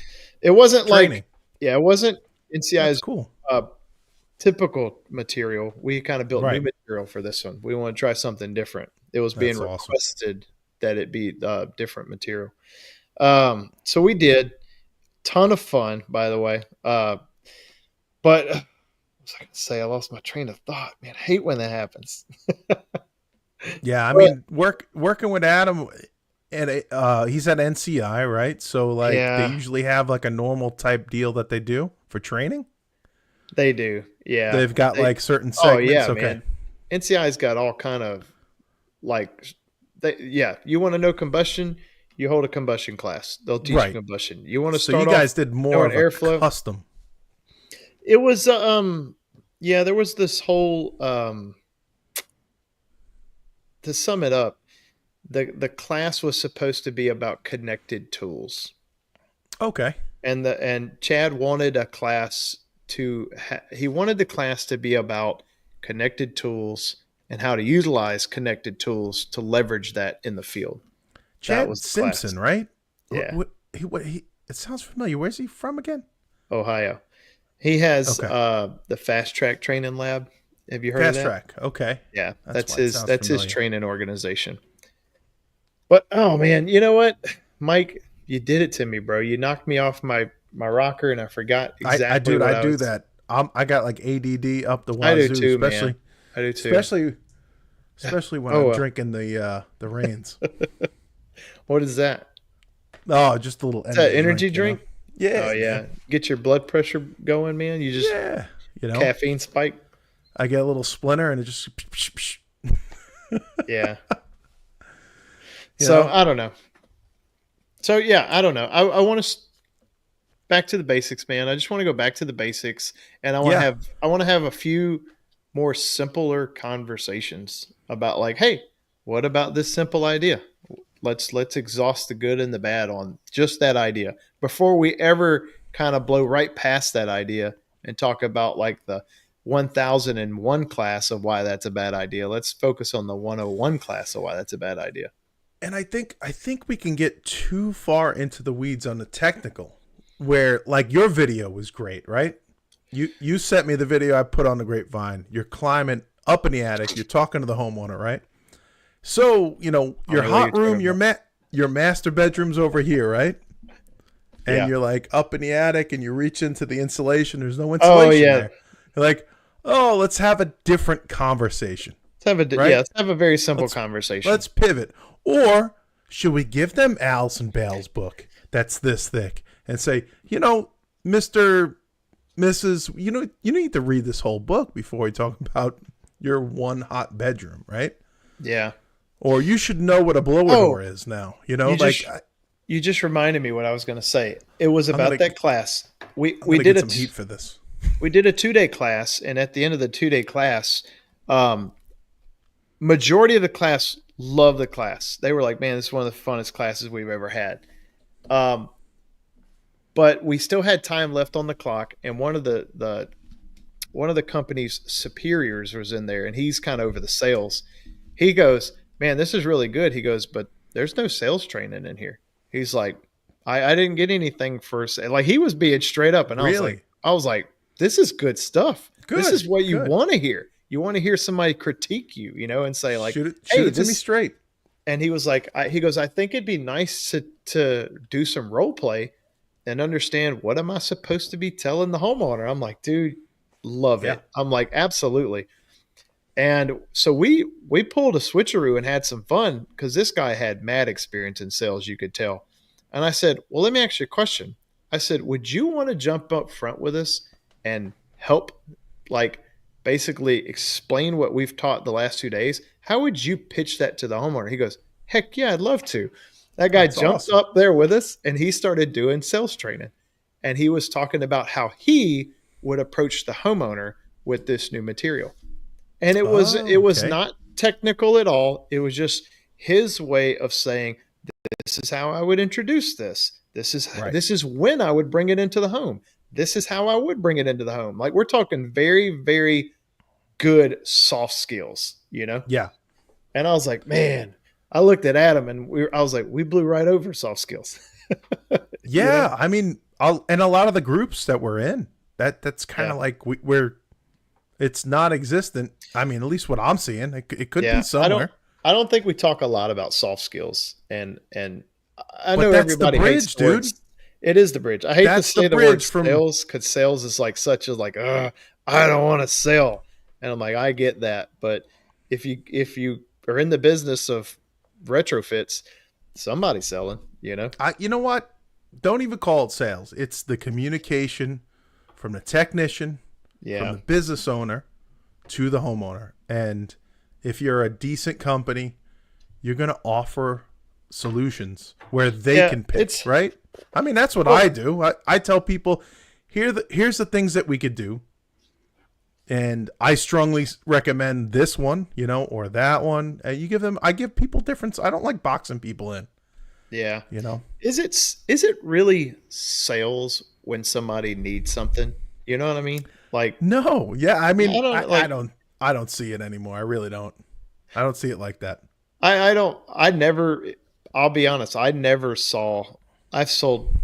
it wasn't training. like yeah, it wasn't That's NCI's cool. uh, typical material. We kind of built new Right. material for this one. We want to try something different. It was being That's awesome. requested that it be different material. So we did. Ton of fun, by the way. But what was I going to say? I lost my train of thought. Man, I hate when that happens. Yeah, I But mean, working with Adam, and he's at NCI, right? So like they yeah, usually have like a normal type deal that they do for training. they do. Yeah. They've got They, like certain oh yeah, segments. Okay. man. NCI's got all kind of like yeah, you want to know combustion, you hold a combustion class. They'll teach you Right. combustion. You want to So you start off guys did more knowing of a airflow. custom. It was yeah, there was this whole to sum it up, the class was supposed to be about connected tools. Okay. And Chad wanted a class he wanted the class to be about connected tools and how to utilize connected tools to leverage that in the field. That Chad was the class. Simpson, right? Yeah, What he it sounds familiar. Where's he from again? Ohio. He has Okay. the Fast Track Training Lab. Have you heard of Fast that? track. Okay. Yeah, That's why it sounds that's his familiar. training organization. But oh man, you know what, Mike, you did it to me, bro. You knocked me off my rocker, and I forgot I exactly what I I do was. that. I got like ADD up the I do wazoo, too, man. I do too. especially when Oh, I'm drinking the rains. what is that? Oh, just a little Is that energy energy drink. drink? Oh Yeah, yeah, man. get your blood pressure going, man. You just Yeah. caffeine spike. I get a little splinter and it just Yeah. you So know. I don't know. So yeah, I don't know. I want to back to the basics, man. I just want to go back to the basics, and Yeah. I want to have a few more simpler conversations about like, hey, what about this simple idea? Let's exhaust the good and the bad on just that idea before we ever kind of blow right past that idea and talk about like the 1001 class of why that's a bad idea. Let's focus on the 101 class of why that's a bad idea. And I think we can get too far into the weeds on the technical, where like your video was great, right? You sent me the video I put on the grapevine. You're climbing up in the attic. You're talking to the homeowner, right? So your hot room, your master bedroom's over here, right? And Yeah. you're like up in the attic, and you reach into the insulation. There's no Oh insulation yeah. there. You're like, oh, let's have a different conversation, right? Let's have a very simple Let's conversation. let's pivot. Or should we give them Alison Bale's book that's this thick and say, Mister, Mrs., you need to read this whole book before we talk about your one hot bedroom, right? Yeah. Or you should know what a blower door is now. You Like just you just reminded me what I was going to say. It was I'm about gonna, that class. I'm gonna get some heat for this. We did a 2-day class, and at the end of the 2-day class, um, majority of the class loved the class. They were like, "Man, this is one of the funnest classes we've ever had." Um, but we still had time left on the clock, and one of the company's superiors was in there, and he's kind of over the sales. He goes, "Man, this is really good." He goes, "But there's no sales training in here." He's like, I didn't get anything for like he was being straight up, and Really? I was like, this is good stuff. This Good. is what you Good. want to hear. You want to hear somebody critique you, and say like, Shoot "Hey, it to me this." straight. And he was like, he goes, "I think it'd be nice to do some role play and understand what am I supposed to be telling the homeowner." I'm like, dude, love Yeah. it. I'm like, absolutely. And so we pulled a switcheroo and had some fun because this guy had mad experience in sales, you could tell. And I said, "Well, let me ask you a question." I said, "Would you want to jump up front with us and help, like, basically explain what we've taught the last 2 days? How would you pitch that to the homeowner?" He goes, "Heck yeah, I'd love to." That guy That's jumped awesome. up there with us and he started doing sales training. And he was talking about how he would approach the homeowner with this new material. And Oh, it was okay. not technical at all. It was just his way of saying, "This is how I would introduce this. Right. This is when I would bring it into the home. This is how I would bring it into the home." Like we're talking very, very good soft skills. Yeah. And I was like, man, I looked at Adam and I was like, we blew right over soft skills. you know? Yeah. I mean, and a lot of the groups that we're in, that's kind Yeah. of like we're it's not existent. I mean, at least what I'm seeing, it could be Yeah. I don't somewhere. I don't think we talk a lot about soft skills, and I But know that's the everybody hates bridge, the word. dude. It is the bridge. I hate to That's the say the word bridge from sales because sales is like such a like, I don't want to sell, and I'm like, I get that, but if you are in the business of retrofits, somebody's selling. you know what? Don't even call it sales. It's the communication from the technician, from Yeah, the business owner to the homeowner. And if you're a decent company, you're going to offer solutions where they yeah. can pitch, It's right? I mean, that's what well, I do. I tell people, here's the things that we could do. And I strongly recommend this one, or that one. I give people difference. I don't like boxing people in, yeah. you know? Is it really sales when somebody needs something? You know what I mean? Like No, yeah. I I mean, don't like I don't see it anymore. I really don't. I don't see it like that. I don't I never I'll be honest, I've sold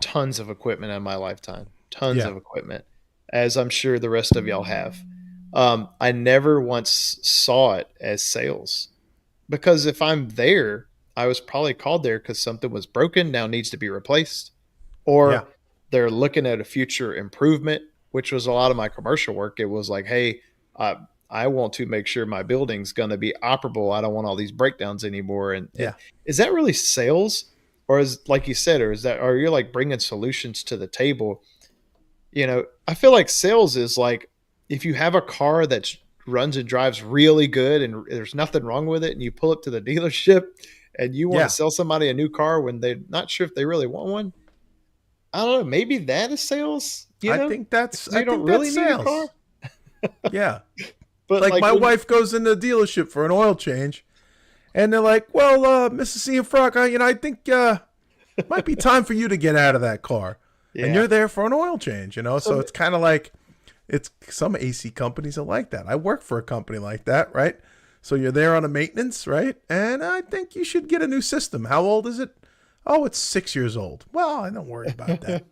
tons of equipment in my lifetime. Tons Yeah. of equipment, as I'm sure the rest of y'all have. I never once saw it as sales because if I'm there, I was probably called there because something was broken, now needs to be replaced, Yeah. or they're looking at a future improvement, which was a lot of my commercial work. It was like, hey, uh, I want to make sure my building's going to be operable. I don't want all these breakdowns anymore. And Yeah. is that really sales, or is like you said, or is that, are you like bringing solutions to the table? I feel like sales is like if you have a car that runs and drives really good and there's nothing wrong with it, and you pull it to the dealership and you want to Yeah. sell somebody a new car when they're not sure if they really want one. I don't know. Maybe that is sales, because I you don't think that's really need a car. sales. Yeah. But Like like my when wife goes in the dealership for an oil change, and they're like, "Well, Mrs. Ian Frock, I think might be time for you to get out of that car." And yeah. you're there for an oil change, So So it's kind of like It's some AC companies are like that. I work for a company like that, right? So you're there on a maintenance, right? And I think you should get a new system. How old is it? Oh, it's 6 years old. Well, I don't worry about that.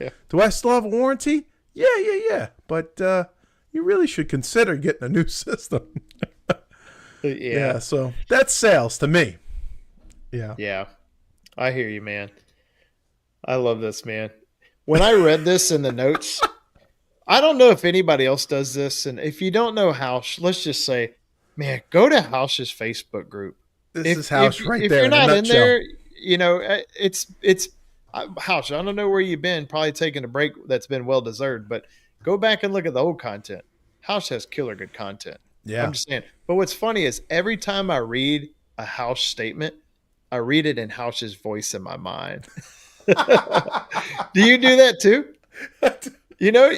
Yeah. Do I still have a warranty? Yeah, yeah, yeah. But you really should consider getting a new system. Yeah. Yeah, so that's sales to me. Yeah. Yeah. I hear you, man. I love this, man. When I read this in the notes, I don't know if anybody else does this. And if you don't know Hausch, let's just say, man, go to Hausch's Facebook group. This If is if House right if there you're in a not in nutshell. there, it's Hausch. I don't know where you've been. Probably taking a break that's been well deserved. But go back and look at the old content. Hausch has killer good content. I'm Yeah. just saying. But what's funny is every time I read a Hausch statement, I read it in Hausch's voice in my mind. Do you do that too? You know,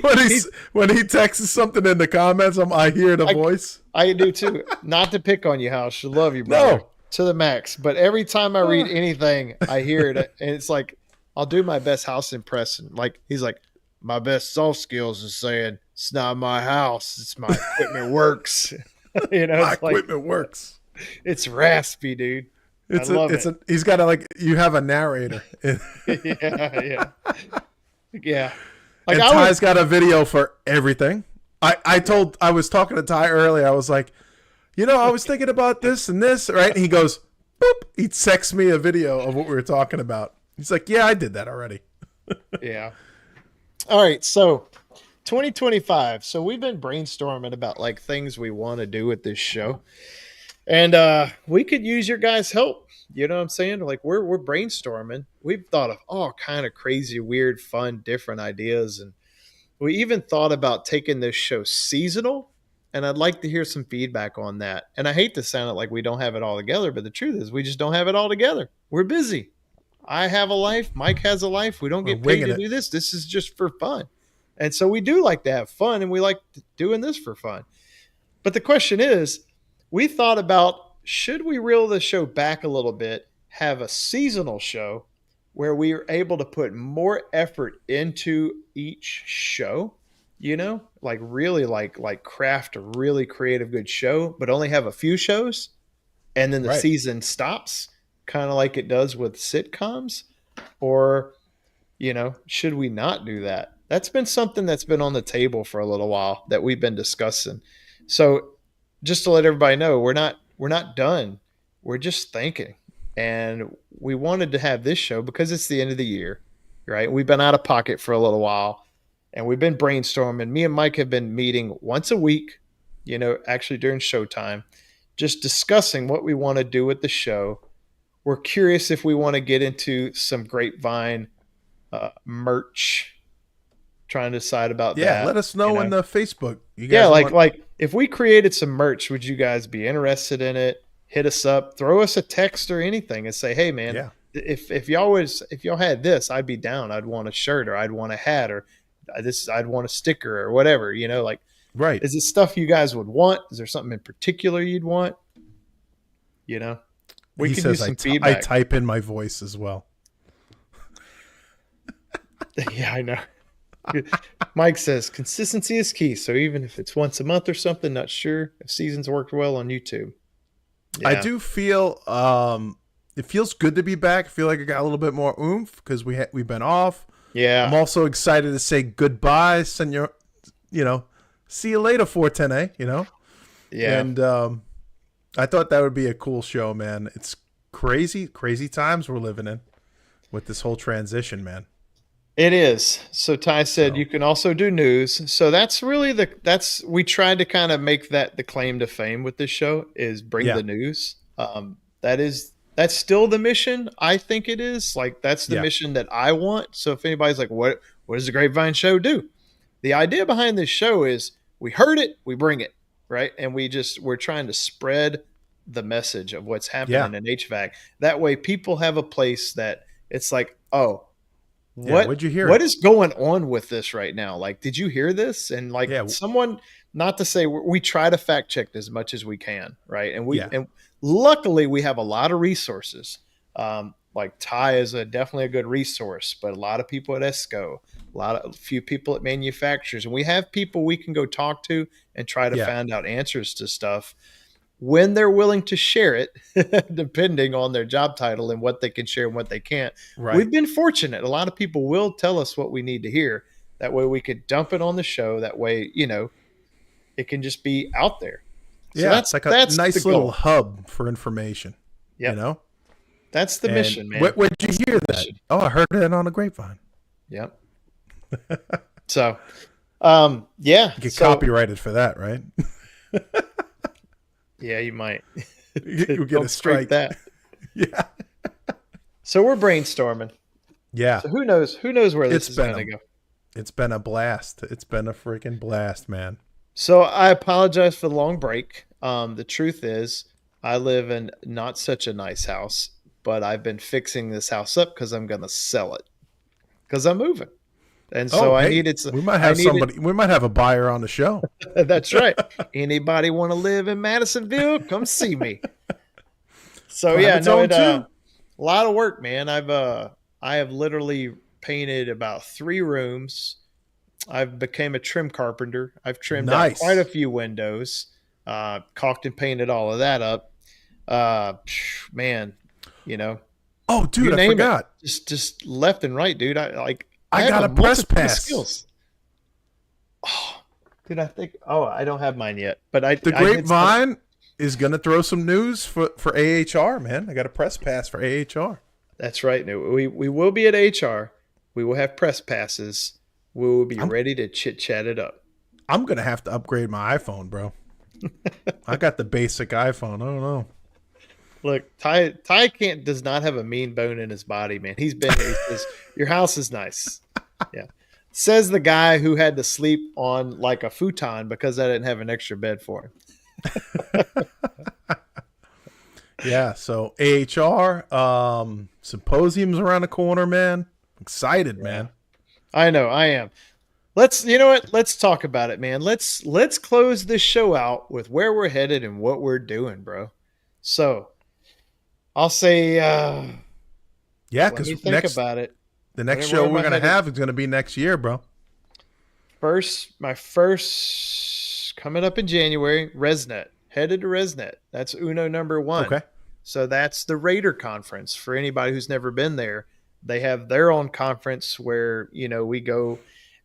When when he texts something in the comments, I hear the I, voice. I do too. Not to pick on you, House. I love you, brother, No. to the max. But every time I read Uh, anything, I hear it, and it's like I'll do my best house impression. Like he's like, my best soft skills is saying it's not my house, it's my equipment works. my It's like equipment works. it's raspy, dude. I love It's it. a he's got a like you have a narrator. Yeah, yeah, yeah. Like And I would, Ty's got a video for everything. I was talking to Ty earlier. I was like, I was thinking about this and this, right? And he goes, boop. He texts me a video of what we were talking about. He's like, yeah, I did that already. yeah. All right, so 2025. So we've been brainstorming about like things we want to do with this show. And we could use your guys' help. You know what I'm saying? Like we're brainstorming. We've thought of all kind of crazy, weird, fun, different ideas. And we even thought about taking this show seasonal. And I'd like to hear some feedback on that. And I hate to sound like we don't have it all together, but the truth is we just don't have it all together. We're busy. I have a life. Mike has a life. We don't We're get paid winging to it. do this. This is just for fun. And so we do like to have fun and we like doing this for fun. But the question is, we thought about should we reel the show back a little bit, have a seasonal show where we are able to put more effort into each show, like really like craft a really creative good show, but only have a few shows and then the Right. season stops, kind of like it does with sitcoms, or should we not do that? That's been something that's been on the table for a little while that we've been discussing. So just to let everybody know, we're not done. We're just thinking. And we wanted to have this show because it's the end of the year, right? We've been out of pocket for a little while and we've been brainstorming. Me and Mike have been meeting once a week, actually during showtime, just discussing what we want to do with the show. We're curious if we want to get into some grapevine merch, trying to decide about Yeah, that. let us You know in know, the Facebook. You yeah, guys like want like if we created some merch, would you guys be interested in it? Hit us up, throw us a text or anything, and say, hey man, Yeah. if y'all had this, I'd be down. I'd want a shirt or I'd want a hat or I'd want a sticker or whatever. Like Right. is it stuff you guys would want? Is there something in particular you'd want? You know, we He could says use some I feedback. type in my voice as well. Yeah, I know. Mike says consistency is key. So even if it's once a month or something, not sure if seasons worked well on YouTube. I Yeah. do feel it feels good to be back. I feel like I got a little bit more oomph because we've been off. I'm Yeah. also excited to say goodbye, senor. See you later, 410A. Yeah. And I thought that would be a cool show, man. It's crazy, crazy times we're living in with this whole transition, man. It is. So Ty said So you can also do news. So that's really we tried to kind of make that the claim to fame with this show is bring yeah, the news. That's still the mission. I think it is like that's the yeah, mission that I want. So if anybody's like, what does the Grapevine Show do? The idea behind this show is we heard it, we bring it, right? And we're trying to spread the message of what's yeah, happening in HVAC. That way people have a place that it's like, oh, yeah. what Where'd you hear what it? is going on with this right now? Like, did you hear this? And like Yeah, someone, not to say we try to fact check as much as we can, right? And yeah, luckily we have a lot of resources. like Ty is definitely a good resource, but a lot of people at ESCO, a few people at manufacturers, and we have people we can go talk to and try to Yeah. find out answers to stuff when they're willing to share it, depending on their job title and what they can share and what they can't. Right. We've been fortunate. A lot of people will tell us what we need to hear. That way we could dump it on the show. That way, it can just be out there. So Yeah. that's It's like a that's the nice little goal. hub for information, you Yep. know? That's the And mission, man. where'd you That's the hear that? mission. Oh, I heard it on the grapevine. Yep. So, yeah. You get So, copyrighted for that, right? yeah, you might. You get a Don't scrape strike. that. Yeah. So we're brainstorming. Yeah. So who knows? Who knows where this It's is been going a to go? it's been a blast. It's been a freaking blast, man. So I apologize for the long break. The truth is, I live in not such a nice house, but I've been fixing this house up because I'm going to sell it because I'm moving, and so Oh, I hey, needed. we might I have needed. somebody. We might have a buyer on the show. That's right. Anybody want to live in Madisonville? Come see me. So yeah, Climate's no, own too. a lot of work, man. I have literally painted about 3 rooms. I've became a trim carpenter. I've trimmed out quite a Nice. few windows, caulked and painted all of that up. Man, you know, Oh, you dude, I name it, forgot. just left and right, dude. I I have got a a press multitude of pass. skills. Oh, dude, I think. Oh, I don't have mine yet, but I The I did some. grapevine is gonna throw some news for AHR, man. I got a press pass for AHR. That's right. No, we will be at HR. We will have press passes. We will be I'm ready to chit chat it up. I'm gonna have to upgrade my iPhone, bro. I got the basic iPhone. I don't know. Look, Ty can't does not have a mean bone in his body, man. He's been here. He says your house is nice. Yeah, says the guy who had to sleep on like a futon because I didn't have an extra bed for him. Yeah, so AHR symposium's around the corner, man. Excited, Yeah, man. I know. I am. Let's. You know what? Let's talk about it, man. Let's close this show out with where we're headed and what we're doing, bro. So I'll say. Yeah, Let me because think about it. the next Where show am we're I gonna headed? have is gonna be next year, bro. My first coming up in January, ResNet. Headed to ResNet. That's Uno number one. Okay. So that's the Raider conference. For anybody who's never been there, they have their own conference where, we go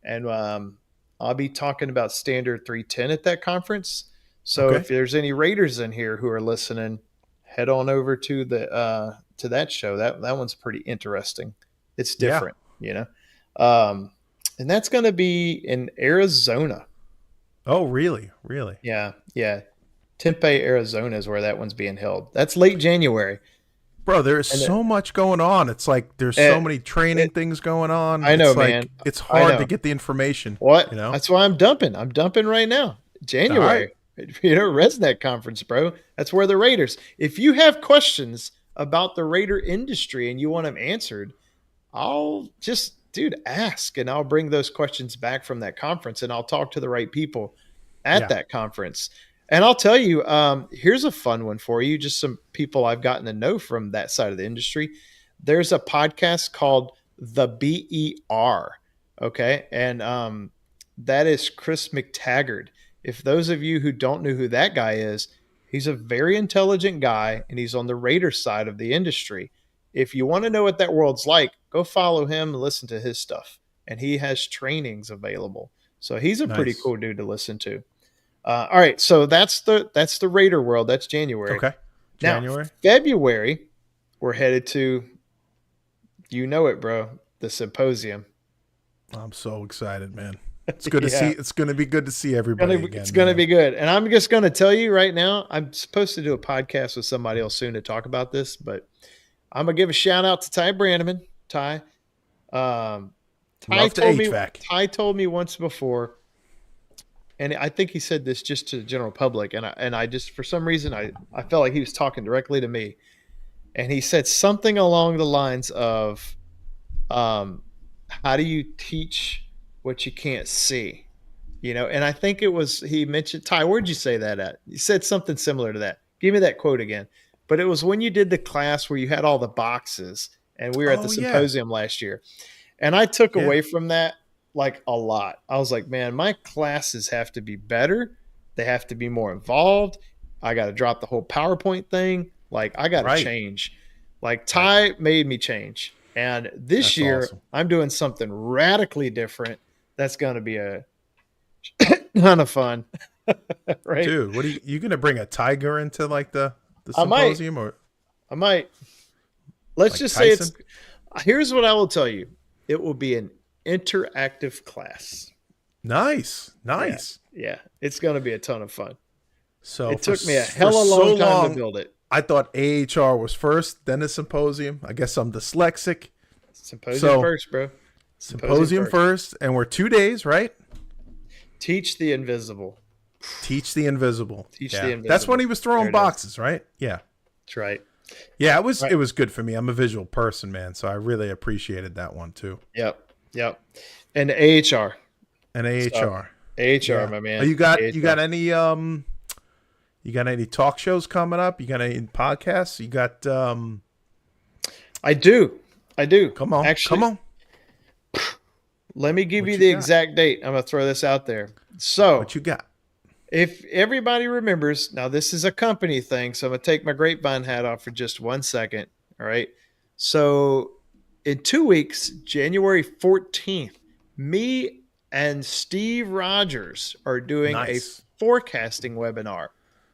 and I'll be talking about standard 310 at that conference. So Okay. if there's any Raiders in here who are listening, head on over to that show. That one's pretty interesting. It's Yeah. different, Um, and that's going to be in Arizona. Oh, really? Really? Yeah, yeah. Tempe, Arizona is where that one's being held. That's late January. Bro, there's And so much going on. It's like there's so it, many training it, things going on. I know, It's man. like it's I hard to know. get the information, What? you know? That's why I'm dumping. I'm dumping right now. All right. January. ResNet conference, bro. That's where the Raiders. If you have questions about the Raider industry and you want them answered, I'll just, dude, ask and I'll bring those questions back from that conference and I'll talk to the right people at Yeah. that conference. And I'll tell you, here's a fun one for you. Just some people I've gotten to know from that side of the industry. There's a podcast called The BER. Okay. And that is Chris McTaggart. If those of you who don't know who that guy is, he's a very intelligent guy and he's on the Raider side of the industry. If you want to know what that world's like, go follow him and listen to his stuff. And he has trainings available. So he's a pretty Nice. cool dude to listen to. All right, so that's the Raider world. That's January. Okay. Now January. February, we're headed to, you know it, bro, the symposium. I'm so excited, man. It's good to see. Yeah, It's going to be good to see everybody again, it's gonna man. be good. And I'm just gonna tell you right now, I'm supposed to do a podcast with somebody else soon to talk about this, but I'm gonna give a shout out to Ty Brandeman. Um, Ty Love to told me HVAC. Ty told me once before, and I think he said this just to the general public, and I just for some reason I felt like he was talking directly to me, and he said something along the lines of, um, "How do you teach what you can't see?" And I think it was he mentioned Ty. Where'd you say that at? You said something similar to that. Give me that quote again. But it was when you did the class where you had all the boxes and we were at the Oh yeah. symposium last year. And I took Yeah. away from that like a lot. I was like, man, my classes have to be better. They have to be more involved. I got to drop the whole PowerPoint thing. Like, I got to Right. change. Like, Right. Ty made me change. And this That's year, awesome. I'm doing something radically different. That's going to be a ton of fun. Right? Dude, what are you gonna bring a tiger into like the I might. symposium or I might. Let's like just say it's. Tyson? Here's what I will tell you, it will be an interactive class. Nice. Yeah. Nice. Yeah. It's going to be a ton of fun. So It took me a for hell of a so long time to long build it. I thought AHR was first, then the symposium. I guess I'm dyslexic. Symposium So first, bro. symposium first, and we're 2 days, right? Teach the invisible. Teach the invisible. Teach Yeah, the invisible. that's when he was There throwing it is. boxes, right? Yeah, That's right. yeah. It was Right. it was good for me. I'm a visual person, man, so I really appreciated that one too. Yep. Yep. And AHR. And AHR, AHR, yeah. my Oh, man. you got AHR. any you got any talk shows coming up? You got any podcasts? You got I do. I do. come on, Actually, come on. let me give What you you the got? exact date. I'm going to throw this out there. So, What you got? if everybody remembers, now this is a company thing, so I'm going to take my grapevine hat off for just 1 second. All right. So, in 2 weeks, January 14th, me and Steve Rogers are doing a Nice. forecasting webinar.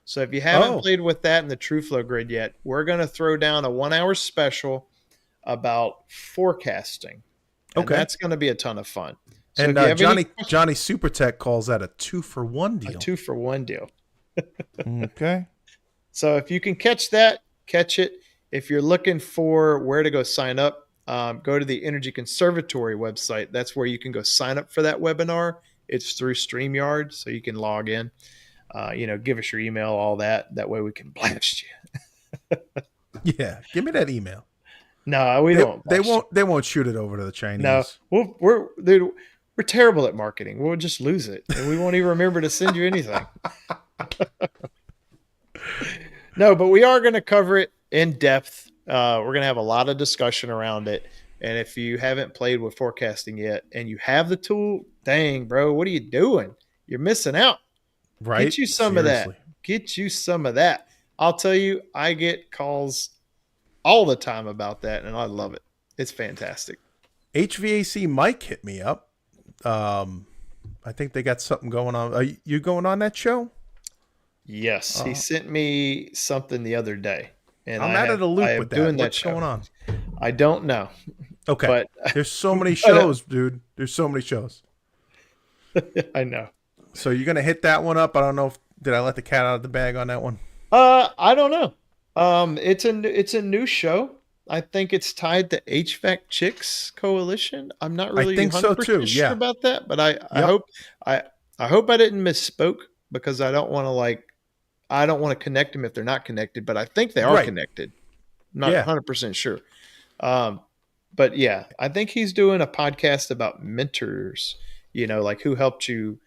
So, if you haven't Oh, played with that in the TrueFlow grid yet, we're going to throw down a 1 hour special about forecasting. And okay. that's going to be a ton of fun. So, And if you have any Johnny Supertech calls that a 2-for-1 a deal. 2-for-1 deal. Okay. So if you can catch that, catch it. If you're looking for where to go sign up, go to the Energy Conservatory website. That's where you can go sign up for that webinar. It's through StreamYard, so you can log in. Give us your email, all that. That way we can blast you. Yeah, give me that email. No, we They, don't. they blast you. won't they won't shoot it over to the Chinese. No, we're terrible at marketing. We'll just lose it, and we won't even remember to send you anything. No, but we are going to cover it in depth. We're going to have a lot of discussion around it. And if you haven't played with forecasting yet and you have the tool, dang, bro, what are you doing? You're missing out. Right? Get you some Seriously. of that. Get you some of that. I'll tell you, I get calls all the time about that, and I love it. It's fantastic. HVAC Mike hit me up. I think they got something going on. Are you going on that show? Yes, he sent me something the other day, and I'm I out of the I loop am with that. doing that What's show. going on? I don't know, Okay. but There's so many shows, dude. There's so many shows. I know. So you're gonna hit that one up. I don't know if did I let the cat out of the bag on that one. I don't know. It's a new show. I think it's tied to HVAC Chicks Coalition. I'm not really think so, too, sure yeah. about that, but I Yep. hope I didn't misspoke because I don't want to connect them if they're not connected, but I think they are Right. connected. Not Yeah. 100% sure. But yeah, I think he's doing a podcast about mentors, like who helped you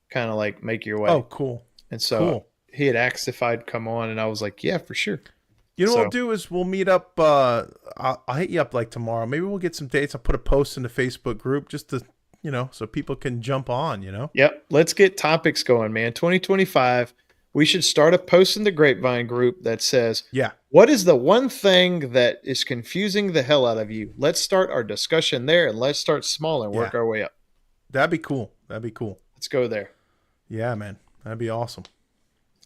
kind of like make your way. Oh, cool. And so Cool. he had asked if I'd come on, and I was like, yeah, for sure. You know what So- we'll do is we'll meet up. I'll hit you up like tomorrow. Maybe we'll get some dates. I'll put a post in the Facebook group just to, so people can jump on, Yep. Let's get topics going, man. 2025, we should start a post in the Grapevine group that says, Yeah. what is the one thing that is confusing the hell out of you? Let's start our discussion there, and let's start small and work Yeah. our way up. That'd be cool. That'd be cool. Let's go there. Yeah, man. That'd be awesome.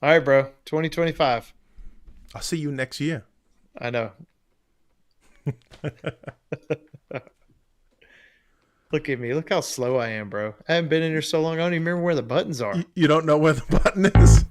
All right, bro. 2025. I'll see you next year. I know. Look at me. Look how slow I am, bro. I haven't been in here so long. I don't even remember where the buttons are. You don't know where the button is?